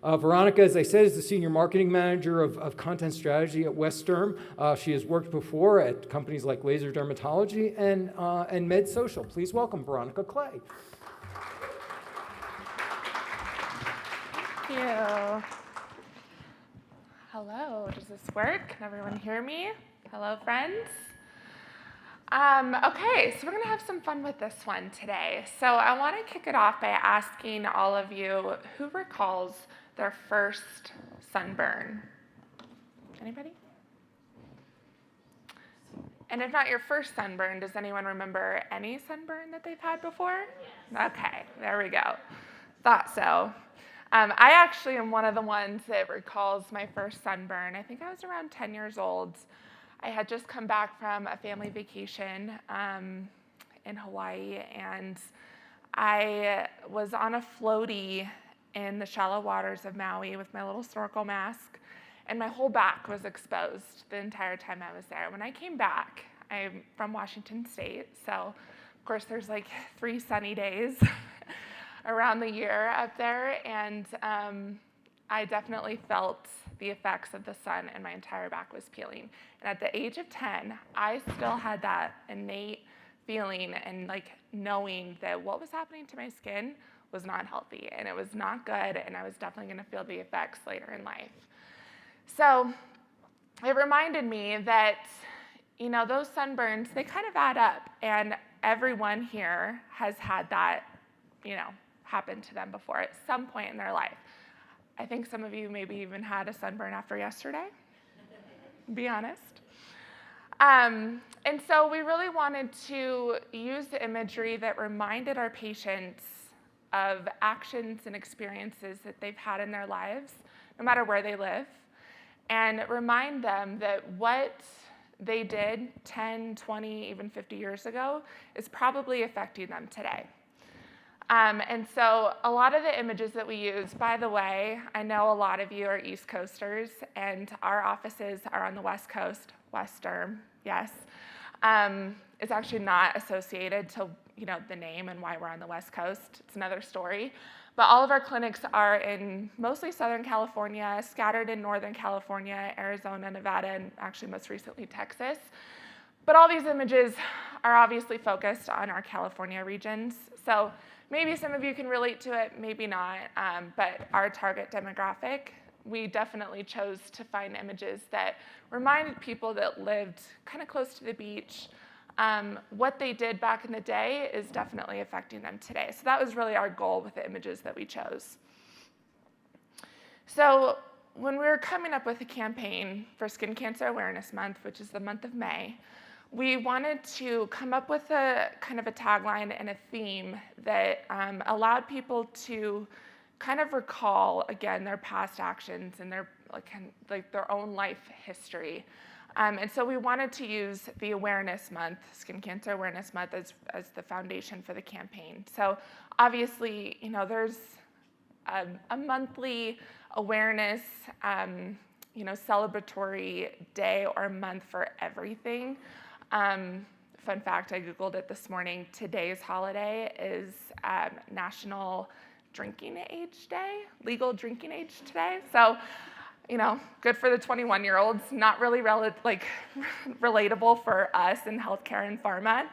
Veronica, as I said, is the Senior Marketing Manager of Content Strategy at WestDerm. She has worked before at companies like Laser Dermatology and Med Social. Please welcome Veronica Clay. Thank you. Hello, does this work? Can everyone hear me? Hello, friends. Okay, so we're gonna have some fun with this one today. So I wanna kick it off by asking all of you who recalls their first sunburn? Anybody? And if not your first sunburn, does anyone remember any sunburn that they've had before? Yes. Okay, there we go. Thought so. I actually am one of the ones that recalls my first sunburn. I think I was around 10 years old. I had just come back from a family vacation in Hawaii, and I was on a floaty in the shallow waters of Maui with my little snorkel mask, and my whole back was exposed the entire time I was there. When I came back, I'm from Washington State, so of course there's like 3 sunny days around the year up there, and I definitely felt the effects of the sun, and my entire back was peeling. And at the age of 10, I still had that innate feeling and like knowing that what was happening to my skin was not healthy, and it was not good, and I was definitely gonna feel the effects later in life. So it reminded me that, you know, those sunburns, they kind of add up, and everyone here has had that, you know, happen to them before at some point in their life. I think some of you maybe even had a sunburn after yesterday, be honest. And so we really wanted to use the imagery that reminded our patients of actions and experiences that they've had in their lives, no matter where they live, and remind them that what they did 10, 20, even 50 years ago is probably affecting them today. And so a lot of the images that we use, by the way, I know a lot of you are East Coasters, and our offices are on the West Coast, WestDerm, yes. It's actually not associated to, you know, the name and why we're on the West Coast. It's another story. But all of our clinics are in mostly Southern California, scattered in Northern California, Arizona, Nevada, and actually most recently Texas. But all these images are obviously focused on our California regions. So maybe some of you can relate to it, maybe not, but our target demographic, we definitely chose to find images that reminded people that lived kind of close to the beach. What they did back in the day is definitely affecting them today. So that was really our goal with the images that we chose. So when we were coming up with a campaign for Skin Cancer Awareness Month, which is the month of May, we wanted to come up with a kind of a tagline and a theme that allowed people to kind of recall, again, their past actions and their their own life history. And so we wanted to use the Awareness Month, Skin Cancer Awareness Month, as the foundation for the campaign. So obviously, you know, there's a monthly awareness, you know, celebratory day or month for everything. Fun fact, I Googled it this morning. Today's holiday is National Drinking Age Day, legal drinking age today. So, you know, good for the 21-year-olds, not really relatable for us in healthcare and pharma.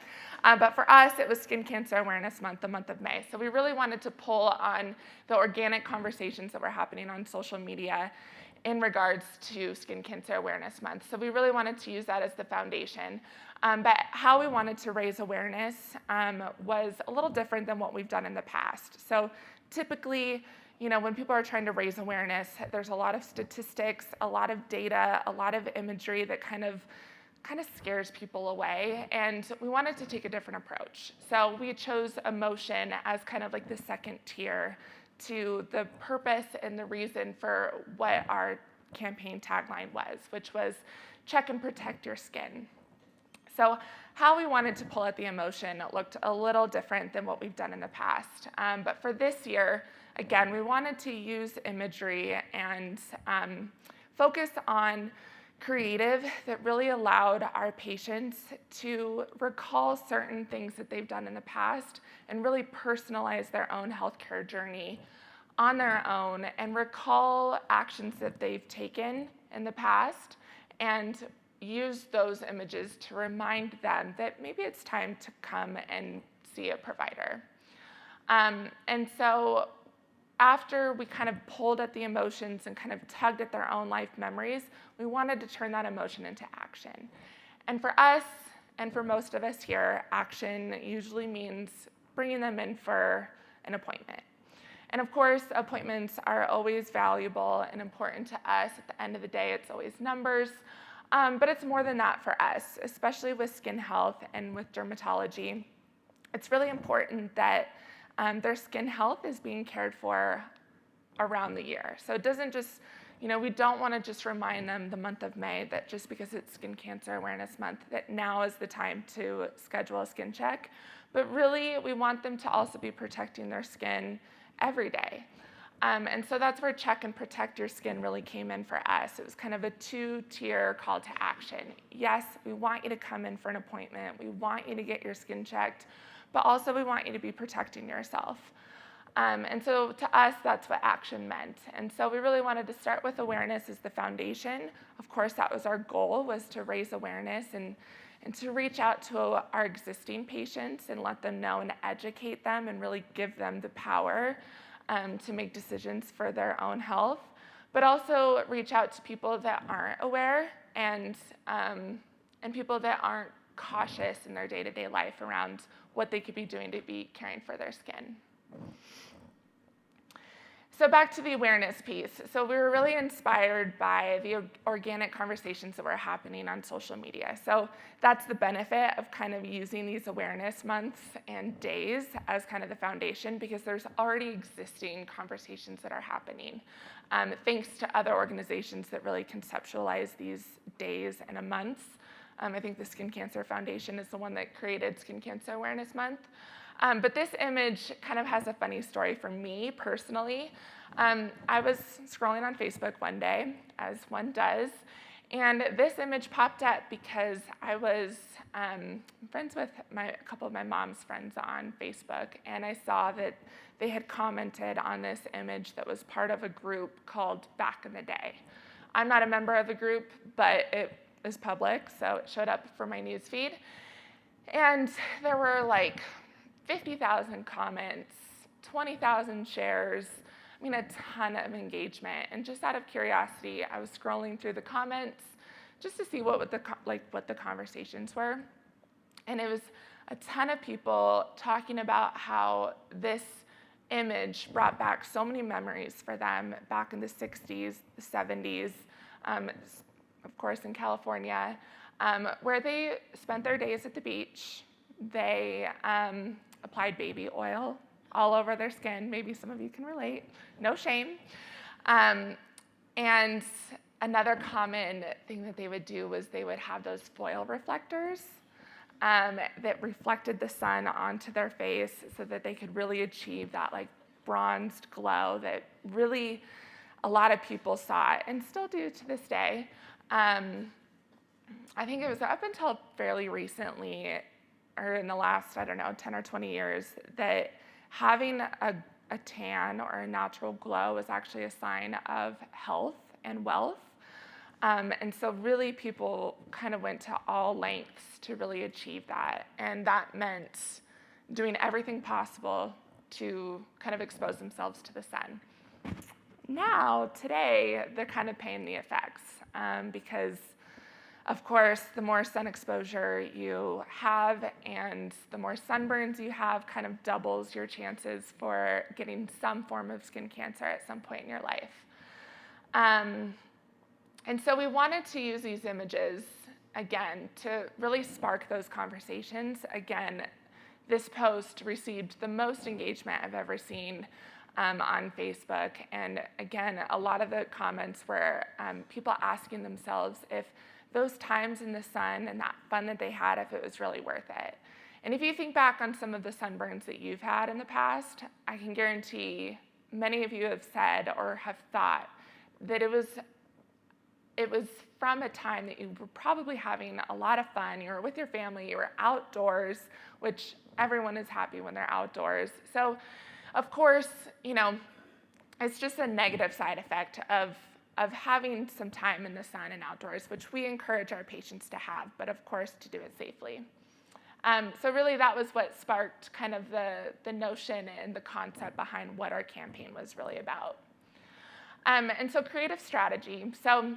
But for us, it was Skin Cancer Awareness Month, the month of May. So we really wanted to pull on the organic conversations that were happening on social media in regards to Skin Cancer Awareness Month. So we really wanted to use that as the foundation. But how we wanted to raise awareness was a little different than what we've done in the past. So typically, you know, when people are trying to raise awareness, there's a lot of statistics, a lot of data, a lot of imagery that kind of scares people away, and we wanted to take a different approach. So we chose emotion as kind of like the second tier to the purpose and the reason for what our campaign tagline was, which was check and protect your skin. So how we wanted to pull at the emotion looked a little different than what we've done in the past. But for this year, again, we wanted to use imagery and focus on creative that really allowed our patients to recall certain things that they've done in the past and really personalize their own healthcare journey on their own and recall actions that they've taken in the past and use those images to remind them that maybe it's time to come and see a provider. And so after we kind of pulled at the emotions and kind of tugged at their own life memories, we wanted to turn that emotion into action. And for us, and for most of us here, action usually means bringing them in for an appointment. And of course, appointments are always valuable and important to us. At the end of the day, it's always numbers. But it's more than that for us, especially with skin health and with dermatology. It's really important that their skin health is being cared for around the year. So it doesn't just, we don't want to just remind them the month of May that just because it's Skin Cancer Awareness Month, that now is the time to schedule a skin check. But really, we want them to also be protecting their skin every day. And so that's where Check and Protect Your Skin really came in for us. It was kind of a two-tier call to action. Yes, we want you to come in for an appointment. We want you to get your skin checked, but also we want you to be protecting yourself. And so to us, that's what action meant. And so we really wanted to start with awareness as the foundation. Of course, that was our goal, was to raise awareness and to reach out to our existing patients and let them know and educate them and really give them the power to make decisions for their own health, but also reach out to people that aren't aware and people that aren't cautious in their day-to-day life around what they could be doing to be caring for their skin. So back to the awareness piece. So we were really inspired by the organic conversations that were happening on social media. So that's the benefit of kind of using these awareness months and days as kind of the foundation, because there's already existing conversations that are happening. Thanks to other organizations that really conceptualize these days and months. I think the Skin Cancer Foundation is the one that created Skin Cancer Awareness Month. But this image kind of has a funny story for me personally. I was scrolling on Facebook one day, as one does, and this image popped up because I was friends with a couple of my mom's friends on Facebook, and I saw that they had commented on this image that was part of a group called Back in the Day. I'm not a member of the group, but it is public, so it showed up for my news feed. And there were like 50,000 comments, 20,000 shares, a ton of engagement. And just out of curiosity, I was scrolling through the comments just to see what the conversations were. And it was a ton of people talking about how this image brought back so many memories for them back in the 60s, the 70s, of course in California, where they spent their days at the beach. They applied baby oil all over their skin. Maybe some of you can relate. No shame. And another common thing that they would do was they would have those foil reflectors that reflected the sun onto their face so that they could really achieve that bronzed glow that really a lot of people saw and still do to this day. I think it was up until fairly recently, or in the last, 10 or 20 years, that having a tan or a natural glow is actually a sign of health and wealth. And so really people kind of went to all lengths to really achieve that. And that meant doing everything possible to kind of expose themselves to the sun. Now, today, they're kind of paying the effects because, of course, the more sun exposure you have and the more sunburns you have kind of doubles your chances for getting some form of skin cancer at some point in your life. And so we wanted to use these images, again, to really spark those conversations. Again, this post received the most engagement I've ever seen on Facebook. And again, a lot of the comments were people asking themselves if those times in the sun and that fun that they had, if it was really worth it. And if you think back on some of the sunburns that you've had in the past, I can guarantee many of you have said or have thought that it was from a time that you were probably having a lot of fun. You were with your family, you were outdoors, which everyone is happy when they're outdoors. So, of course, it's just a negative side effect of having some time in the sun and outdoors, which we encourage our patients to have, but of course to do it safely. So really that was what sparked kind of the notion and the concept behind what our campaign was really about. And so creative strategy. So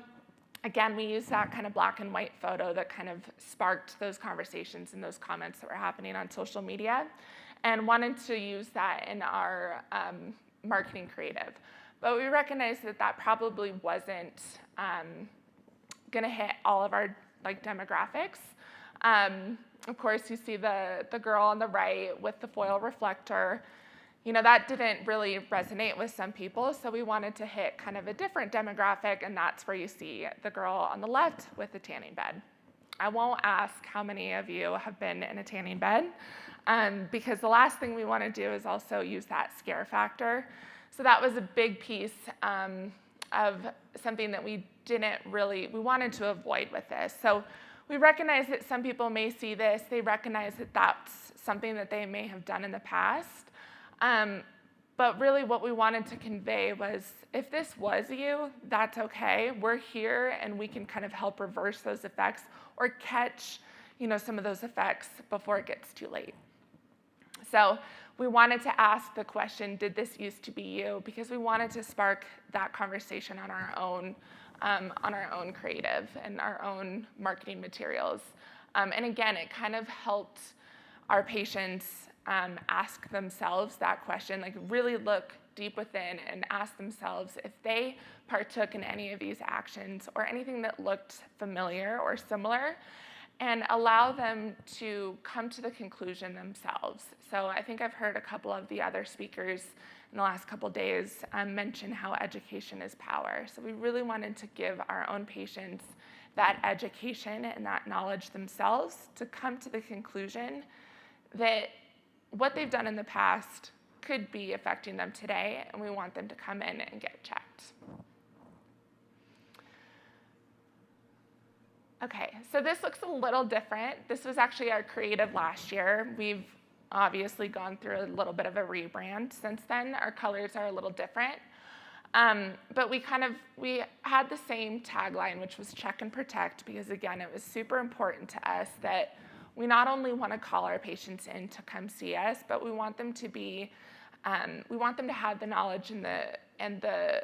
again, we used that kind of black and white photo that kind of sparked those conversations and those comments that were happening on social media, and wanted to use that in our marketing creative. But we recognized that that probably wasn't going to hit all of our demographics. Of course, you see the girl on the right with the foil reflector. That didn't really resonate with some people, so we wanted to hit kind of a different demographic, and that's where you see the girl on the left with the tanning bed. I won't ask how many of you have been in a tanning bed, because the last thing we want to do is also use that scare factor. So that was a big piece of something that we wanted to avoid with this. So we recognize that some people may see this, they recognize that that's something that they may have done in the past. But really what we wanted to convey was, if this was you, that's okay. We're here and we can kind of help reverse those effects or catch, some of those effects before it gets too late. So we wanted to ask the question, did this used to be you? Because we wanted to spark that conversation on our own creative and our own marketing materials. And again, it kind of helped our patients ask themselves that question, really look deep within and ask themselves if they partook in any of these actions or anything that looked familiar or similar, and allow them to come to the conclusion themselves. So I think I've heard a couple of the other speakers in the last couple days mention how education is power. So we really wanted to give our own patients that education and that knowledge themselves to come to the conclusion that what they've done in the past could be affecting them today, and we want them to come in and get checked. Okay, so this looks a little different. This was actually our creative last year. We've obviously gone through a little bit of a rebrand since then. Our colors are a little different. But we had the same tagline, which was check and protect, because again, it was super important to us that we not only want to call our patients in to come see us, but we want them to have the knowledge and the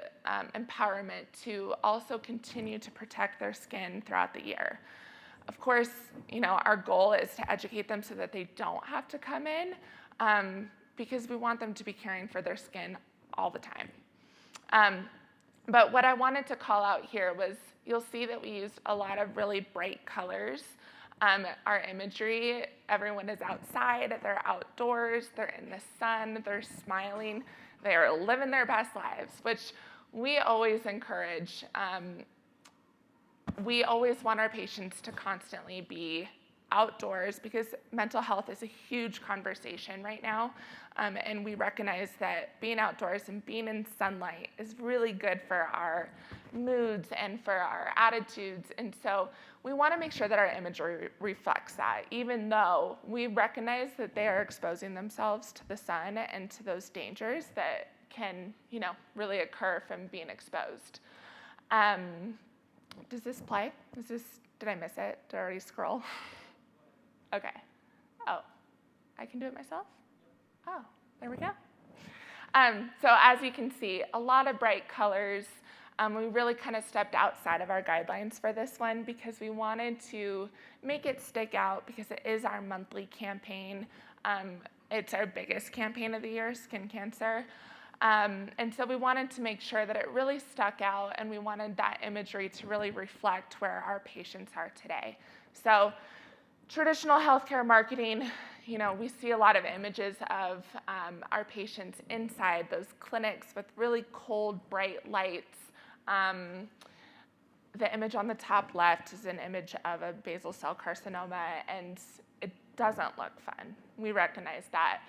empowerment to also continue to protect their skin throughout the year. Of course, our goal is to educate them so that they don't have to come in, because we want them to be caring for their skin all the time. But what I wanted to call out here was, you'll see that we used a lot of really bright colors. Our imagery, everyone is outside, they're outdoors, they're in the sun, they're smiling, they're living their best lives, which we always encourage. We always want our patients to constantly be outdoors, because mental health is a huge conversation right now, and we recognize that being outdoors and being in sunlight is really good for our moods and for our attitudes, and so we want to make sure that our imagery reflects that, even though we recognize that they are exposing themselves to the sun and to those dangers that can, really occur from being exposed. Does this play? Did I miss it? Did I already scroll? Okay. Oh, I can do it myself? Oh, there we go. So as you can see, a lot of bright colors. We really kind of stepped outside of our guidelines for this one, because we wanted to make it stick out, because it is our monthly campaign. It's our biggest campaign of the year, skin cancer. And so we wanted to make sure that it really stuck out, and we wanted that imagery to really reflect where our patients are today. So traditional healthcare marketing, we see a lot of images of our patients inside those clinics with really cold, bright lights. The image on the top left is an image of a basal cell carcinoma, and it doesn't look fun. We recognize that.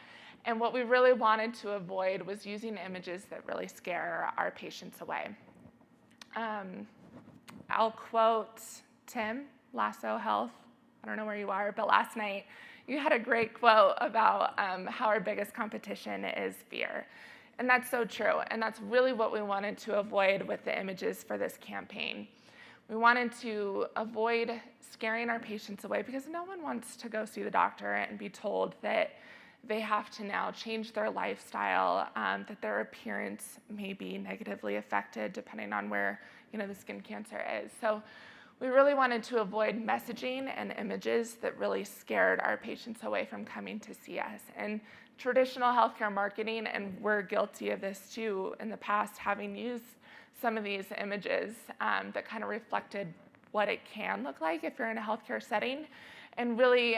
And what we really wanted to avoid was using images that really scare our patients away. I'll quote Tim, Lasso Health. I don't know where you are, but last night you had a great quote about how our biggest competition is fear. And that's so true. And that's really what we wanted to avoid with the images for this campaign. We wanted to avoid scaring our patients away because no one wants to go see the doctor and be told that they have to now change their lifestyle, that their appearance may be negatively affected depending on where the skin cancer is. So we really wanted to avoid messaging and images that really scared our patients away from coming to see us. And traditional healthcare marketing, and we're guilty of this too in the past, having used some of these images that kind of reflected what it can look like if you're in a healthcare setting, and really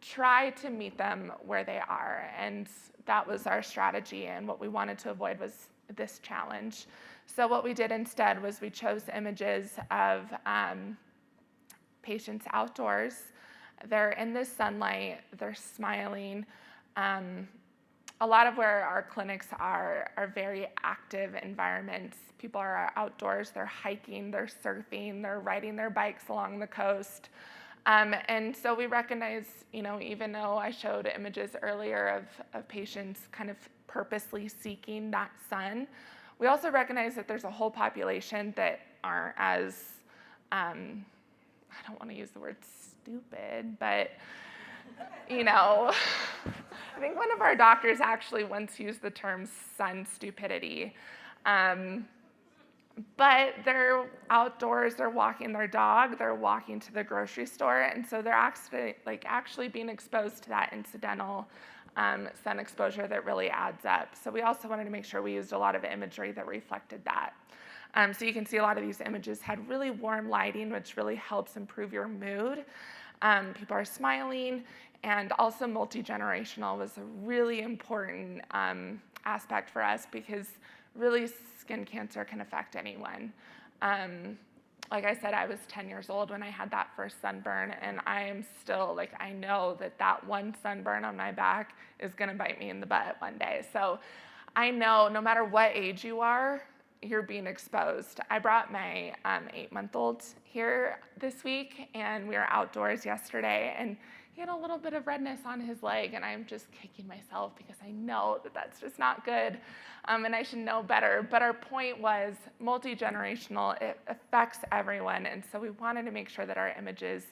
try to meet them where they are. And that was our strategy, and what we wanted to avoid was this challenge. So what we did instead was we chose images of patients outdoors. They're in the sunlight, they're smiling. A lot of where our clinics are very active environments. People are outdoors, they're hiking, they're surfing, they're riding their bikes along the coast. And so we recognize, even though I showed images earlier of patients kind of purposely seeking that sun, we also recognize that there's a whole population that aren't as, I don't want to use the word stupid, but, I think one of our doctors actually once used the term sun stupidity. But they're outdoors, they're walking their dog, they're walking to the grocery store, and so they're actually being exposed to that incidental sun exposure that really adds up. So we also wanted to make sure we used a lot of imagery that reflected that. So you can see a lot of these images had really warm lighting, which really helps improve your mood. People are smiling, and also multi-generational was a really important aspect for us because really skin cancer can affect anyone. Like I said, I was 10 years old when I had that first sunburn, and I am still, I know that one sunburn on my back is gonna bite me in the butt one day. So I know no matter what age you are, you're being exposed. I brought my 8-month-old here this week, and we were outdoors yesterday, and he had a little bit of redness on his leg, and I'm just kicking myself because I know that that's just not good, and I should know better. But our point was multi-generational, it affects everyone, and so we wanted to make sure that our images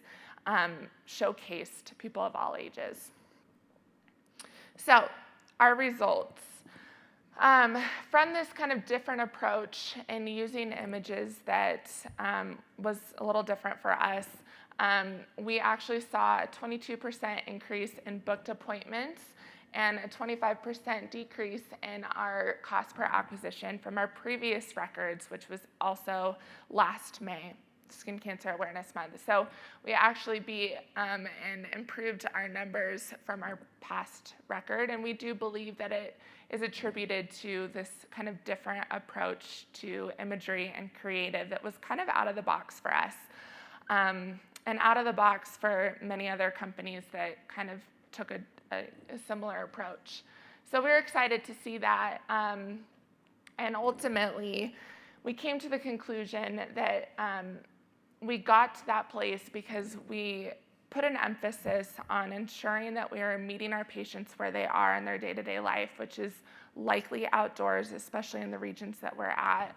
showcased people of all ages. So our results. From this kind of different approach and using images that was a little different for us, we actually saw a 22% increase in booked appointments and a 25% decrease in our cost per acquisition from our previous records, which was also last May, Skin Cancer Awareness Month. So we actually beat and improved our numbers from our past record, and we do believe that it is attributed to this kind of different approach to imagery and creative that was kind of out of the box for us, and out of the box for many other companies that kind of took a similar approach. So we're excited to see that, and ultimately we came to the conclusion that we got to that place because we put an emphasis on ensuring that we are meeting our patients where they are in their day-to-day life, which is likely outdoors, especially in the regions that we're at,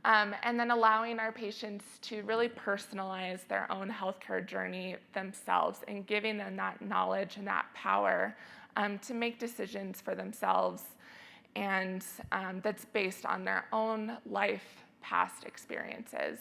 and then allowing our patients to really personalize their own healthcare journey themselves and giving them that knowledge and that power to make decisions for themselves, and that's based on their own life past experiences.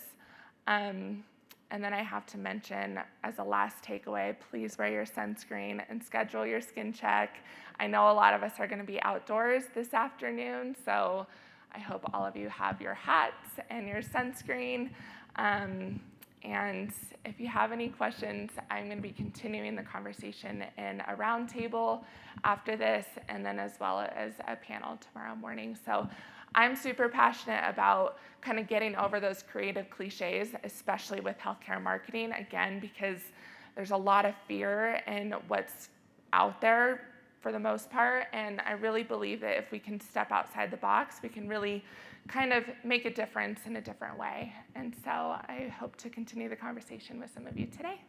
And then I have to mention, as a last takeaway, please wear your sunscreen and schedule your skin check. I know a lot of us are going to be outdoors this afternoon, so I hope all of you have your hats and your sunscreen. And if you have any questions, I'm going to be continuing the conversation in a roundtable after this, and then as well as a panel tomorrow morning. So I'm super passionate about kind of getting over those creative cliches, especially with healthcare marketing, again, because there's a lot of fear in what's out there for the most part, and I really believe that if we can step outside the box, we can really kind of make a difference in a different way. And so I hope to continue the conversation with some of you today.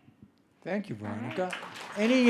Thank you, Veronica. Right. Any